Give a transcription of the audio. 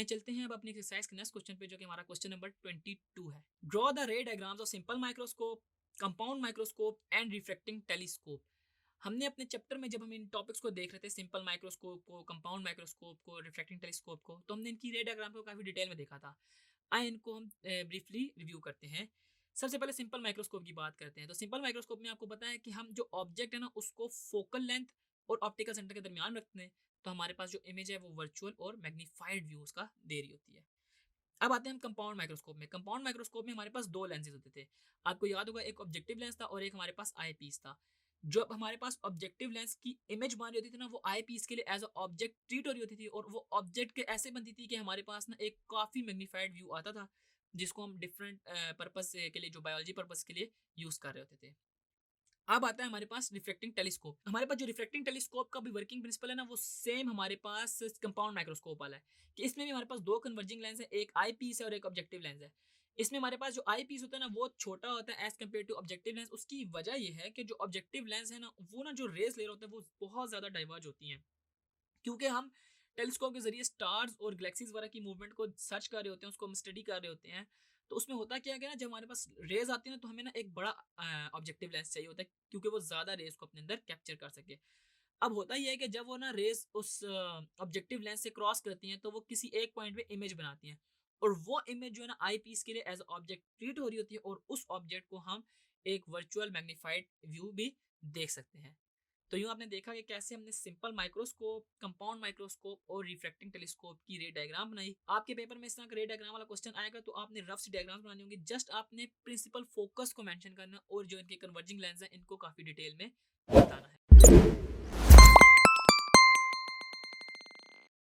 आइए चलते हैं अब अपनी एक्सरसाइज के नेक्स्ट क्वेश्चन पे, जो कि हमारा क्वेश्चन नंबर 22 है। ड्रॉ द रे diagrams of simple microscope, compound microscope and refracting telescope. हमने अपने चैप्टर में जब हम इन टॉपिक्स को देख रहे थे, सिंपल माइक्रोस्कोप को, कंपाउंड माइक्रोस्कोप को, रिफ्रैक्टिंग टेलीस्कोप को, तो हमने इनकी रे डायग्राम को काफी डिटेल में देखा था। आइए इनको हम ब्रीफली रिव्यू करते हैं। सबसे पहले सिंपल माइक्रोस्कोप की बात करते हैं। तो सिंपल माइक्रोस्कोप में आपको पता है कि हम जो ऑब्जेक्ट है ना उसको फोकल लेंथ और ऑप्टिकल सेंटर के दरमियान रखते हैं। तो हमारे पास जो इमेज है वो वर्चुअल और मैग्नीफाइड व्यू उसका दे रही होती है। अब आते हैं हम कंपाउंड माइक्रोस्कोप में। कंपाउंड माइक्रोस्कोप में हमारे पास दो लेंसेज होते थे। आपको याद होगा, एक ऑब्जेक्टिव लेंस था और एक हमारे पास आई पीस था। जो हमारे पास ऑब्जेक्टिव लेंस की इमेज बन रही होती थी ना, वो आई पीस के लिए एज अ ऑब्जेक्ट ट्रीट हो रही होती थी, और वो ऑब्जेक्ट के ऐसे बनती थी कि हमारे पास ना एक काफी मैग्नीफाइड व्यू आता था, जिसको हम डिफरेंट पर्पस के लिए, जो बायोलॉजी पर्पस के लिए यूज कर रहे होते थे। अब आता है हमारे पास रिफ्रैक्टिंग टेलीस्कोप। हमारे पास जो रिफ्रैक्टिंग टेलीस्कोप का भी वर्किंग प्रिंसिपल है ना, वो सेम हमारे पास कंपाउंड माइक्रोस्कोप वाला है, कि इसमें भी हमारे पास दो कन्वर्जिंग लेंस है, एक आई पीस है और एक ऑब्जेक्टिव लेंस है। इसमें हमारे पास जो आई पीस होता है ना, वो छोटा होता है as compare to objective lens. उसकी वजह ये है कि जो ऑब्जेक्टिव लेंस है ना, वो ना जो रेस ले रहा होता है वो बहुत ज्यादा डाइवर्ज होती है, क्योंकि हम टेलीस्कोप के जरिए स्टार्स और गैलेक्सीज वगैरह की मूवमेंट को सर्च कर रहे होते हैं, उसको हम स्टडी कर रहे होते हैं। तो उसमें होता क्या है कि ना, जब हमारे पास रेज आती है ना, तो हमें ना एक बड़ा ऑब्जेक्टिव लेंस चाहिए होता है, क्योंकि वो ज्यादा रेज को अपने अंदर कैप्चर कर सके। अब होता ही है कि जब वो ना रेज उस ऑब्जेक्टिव लेंस से क्रॉस करती हैं, तो वो किसी एक पॉइंट पे इमेज बनाती हैं, और वो इमेज जो है ना आई पीस के लिए एज ऑब्जेक्ट ट्रीट हो रही होती है, और उस ऑब्जेक्ट को हम एक वर्चुअल मैग्नीफाइड व्यू भी देख सकते हैं। तो यूँ आपने देखा कि कैसे हमने सिंपल माइक्रोस्कोप, कंपाउंड माइक्रोस्कोप और रिफ्रैक्टिंग टेलीस्कोप की रे डायग्राम बनाई। आपके पेपर में इस तरह का रे डायग्राम वाला क्वेश्चन आएगा तो आपने रफ सी डायग्राम बनानी होंगी। जस्ट आपने प्रिंसिपल फोकस को मेंशन करना और जो इनके कन्वर्जिंग लेंस हैं इनको काफी डिटेल में बताना है।